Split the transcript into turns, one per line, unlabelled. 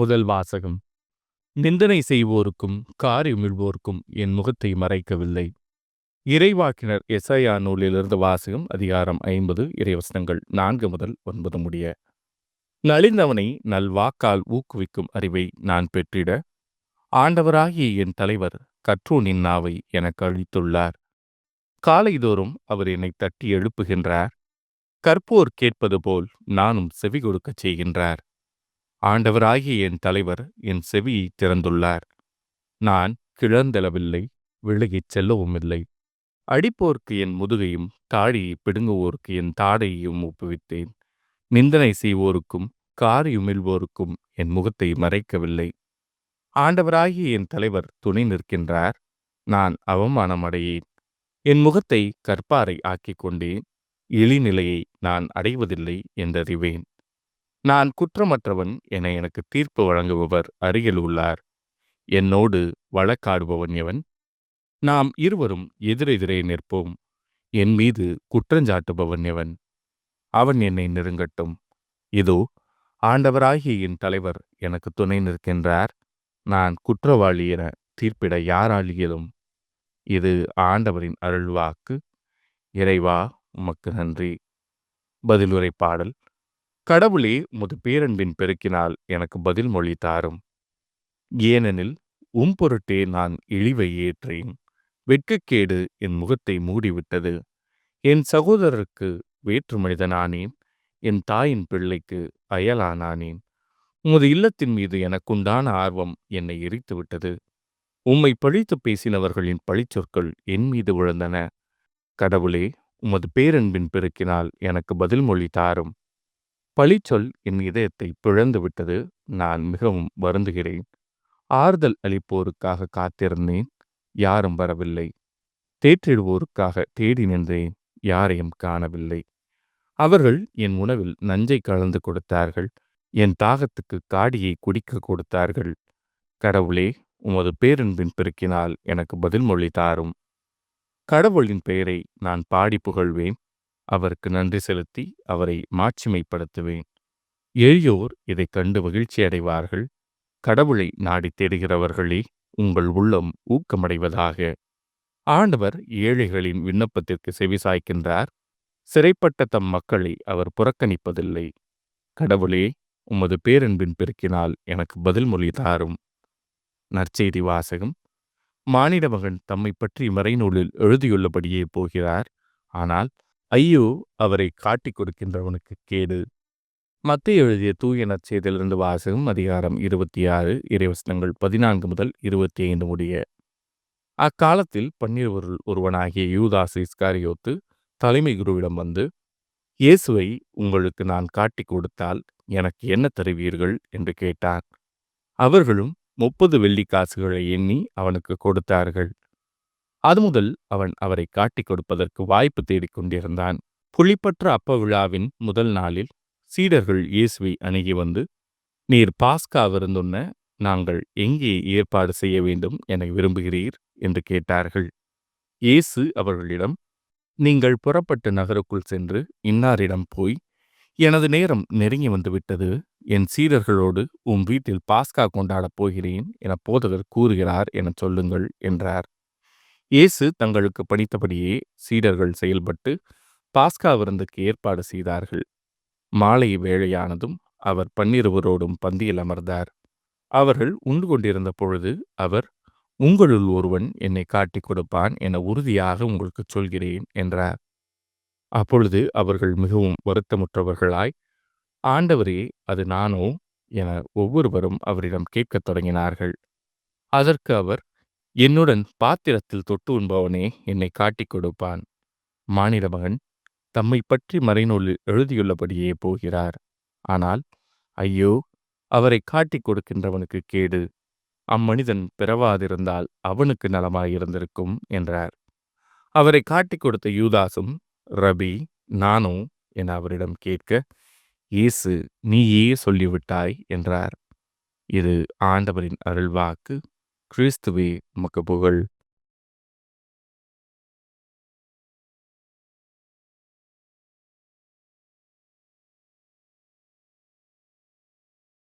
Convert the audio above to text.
முதல் வாசகம். நிந்தனை செய்வோருக்கும் காரியுமிழ்வோருக்கும் என் முகத்தை மறைக்கவில்லை. இறைவாக்கினர் எசாயா நூலிலிருந்து வாசகம். அதிகாரம் 50 இறைவசனங்கள் 4 முதல் 9 முடிய. நலிந்தவனை நல்வாக்கால் ஊக்குவிக்கும் அறிவை நான் பெற்றிட ஆண்டவராகிய என் தலைவர் கற்றோனின் நாவை எனக்கு அளித்துள்ளார். காலைதோறும் அவர் என்னை தட்டி எழுப்புகின்றார். கற்போர் கேட்பது போல் நானும் செவி கொடுக்கச் செய்கின்றார். ஆண்டவராகிய என் தலைவர் என் செவியை திறந்துள்ளார். நான் கிளர்ந்தெழவில்லை, விலகிச் செல்லவும் இல்லை. அடிப்போர்க்கு என் முதுகையும் தாடியை பிடுங்குவோருக்கு என் தாடையையும் ஒப்புவித்தேன். நிந்தனை செய்வோருக்கும் காரியுமிழ்வோருக்கும் என் முகத்தை மறைக்கவில்லை. ஆண்டவராகிய என் தலைவர் துணை நிற்கின்றார். நான் அவமானம் அடையேன். என் முகத்தை கற்பாரை ஆக்கிக் கொண்டேன். இழிநிலையை நான் அடைவதில்லை என்றறிவேன். நான் குற்றமற்றவன் என எனக்கு தீர்ப்பு வழங்குபவர் அருகில் உள்ளார். என்னோடு வழக்காடுபவன் எவன்? நாம் இருவரும் எதிரெதிரே நிற்போம். என் மீது குற்றஞ்சாட்டுபவன் எவன்? அவன் என்னை நெருங்கட்டும். இதோ ஆண்டவராகிய என் தலைவர் எனக்கு துணை நிற்கின்றார். நான் குற்றவாளி என தீர்ப்பிட யாரால் இயலும்? இது ஆண்டவரின் அருள்வாக்கு. இறைவா, உமக்கு நன்றி. பதிலுரை பாடல். கடவுளே, உமது பேரன்பின் பெருக்கினால் எனக்கு பதில் மொழி தாரும். ஏனெனில் பொருட்டே நான் இழிவை ஏற்றேன். வெட்கக்கேடு என் முகத்தை மூடிவிட்டது. என் சகோதரருக்கு வேற்று மனிதனானேன். என் தாயின் பிள்ளைக்கு அயலானானேன். உமது இல்லத்தின் மீது எனக்குண்டான ஆர்வம் என்னை எரித்துவிட்டது. உம்மை பழித்து பேசினவர்களின் பழிச்சொற்கள் என் மீது விழுந்தன. கடவுளே, உமது பேரன்பின் பெருக்கினால் எனக்கு பதில் மொழி தாரும். பழிச்சொல் என் இதயத்தை பிளந்து விட்டது. நான் மிகவும் வருந்துகிறேன். ஆறுதல் அளிப்போருக்காக காத்திருந்தேன், யாரும் வரவில்லை. தேற்றிடுவோருக்காக தேடி நின்றேன், யாரையும் காணவில்லை. அவர்கள் என் உணவில் நஞ்சை கலந்து கொடுத்தார்கள். என் தாகத்துக்கு காடியை குடிக்க கொடுத்தார்கள். கடவுளே, உமது பேரன்பின் பெருக்கினால் எனக்கு பதில் மொழி தாரும். கடவுளின் பெயரை நான் பாடி புகழ்வேன். அவருக்கு நன்றி செலுத்தி அவரை மாட்சிமைப்படுத்துவேன். எளியோர் இதை கண்டு மகிழ்ச்சி அடைவார்கள். கடவுளை நாடி தேடுகிறவர்களே, உங்கள் உள்ளம் ஊக்கமடைவதாக. ஆண்டவர் ஏழைகளின் விண்ணப்பத்திற்கு செவிசாய்க்கின்றார். சிறைப்பட்ட தம் மக்களை அவர் புறக்கணிப்பதில்லை. கடவுளே, உமது பேரன்பின் பெருக்கினால் எனக்கு பதில் மொழி தாரும். நற்செய்தி வாசகம். மானிட மகன் தம்மை பற்றி மறைநூலில் எழுதியுள்ளபடியே போகிறார். ஆனால் ஐயோ, அவரை காட்டிக் கொடுக்கின்றவனுக்கு கேடு. மத்தேயு எழுதிய தூய நற்செய்தியிலிருந்து வாசகம். அதிகாரம் 26 இறைவசனங்கள் 14 முதல் 25 முடிய. அக்காலத்தில் 12 ஒருவனாகிய யூதாசு இஸ்காரியோத்து தலைமை குருவிடம் வந்து, இயேசுவை உங்களுக்கு நான் காட்டிக் கொடுத்தால் எனக்கு என்ன தருவீர்கள் என்று கேட்டார். அவர்களும் 30 வெள்ளிக்காசுகளை எண்ணி அவனுக்கு கொடுத்தார்கள். அது முதல் அவன் அவரை காட்டிக் கொடுப்பதற்கு வாய்ப்பு தேடிக் கொண்டிருந்தான். புளிப்பற்ற அப்ப விழாவின் முதல் நாளில் சீடர்கள் இயேசுவை அணுகி வந்து, நீர் பாஸ்கா விருந்துண்ண நாங்கள் எங்கே ஏற்பாடு செய்ய வேண்டும் என விரும்புகிறீர் என்று கேட்டார்கள். இயேசு அவர்களிடம், நீங்கள் புறப்பட்டு நகருக்குள் சென்று இன்னாரிடம் போய், எனது நேரம் நெருங்கி வந்துவிட்டது, என் சீடர்களோடு வீட்டில் பாஸ்கா கொண்டாடப் போகிறேன் என போதகர் கூறுகிறார் என சொல்லுங்கள் என்றார். இயேசு தங்களுக்கு பணித்தபடியே சீடர்கள் செயல்பட்டு பாஸ்கா விருந்துக்கு ஏற்பாடு செய்தார்கள். மாலை வேளையானதும் அவர் 12 பந்தியில் அமர்ந்தார். அவர்கள் உண்டு கொண்டிருந்த பொழுது அவர், உங்களுள் ஒருவன் என்னை காட்டிக் கொடுப்பான் என உறுதியாக உங்களுக்கு சொல்கிறேன் என்றார். அப்பொழுது அவர்கள் மிகவும் வருத்தமுற்றவர்களாய், ஆண்டவரே, அது நானோ என ஒவ்வொருவரும் அவரிடம் கேட்கத் தொடங்கினார்கள். அதற்கு அவர், என்னுடன் பாத்திரத்தில் தொட்டு உண்பவனே என்னை காட்டிக் கொடுப்பான். மானிட மகன் தம்மை பற்றி மறைநூலில் எழுதியுள்ளபடியே போகிறார். ஆனால் ஐயோ, அவரை காட்டிக் கொடுக்கின்றவனுக்கு கேடு. அம்மனிதன் பிறவாதிருந்தால் அவனுக்கு நலமாயிருந்திருக்கும் என்றார். அவரை காட்டிக் கொடுத்த யூதாசும், ரபி, நானோ என அவரிடம் கேட்க, இயேசு, நீயே சொல்லிவிட்டாய் என்றார். இது ஆண்டவரின் அருள்வாக்கு. கிறிஸ்துவே, உமக்கு புகழ்.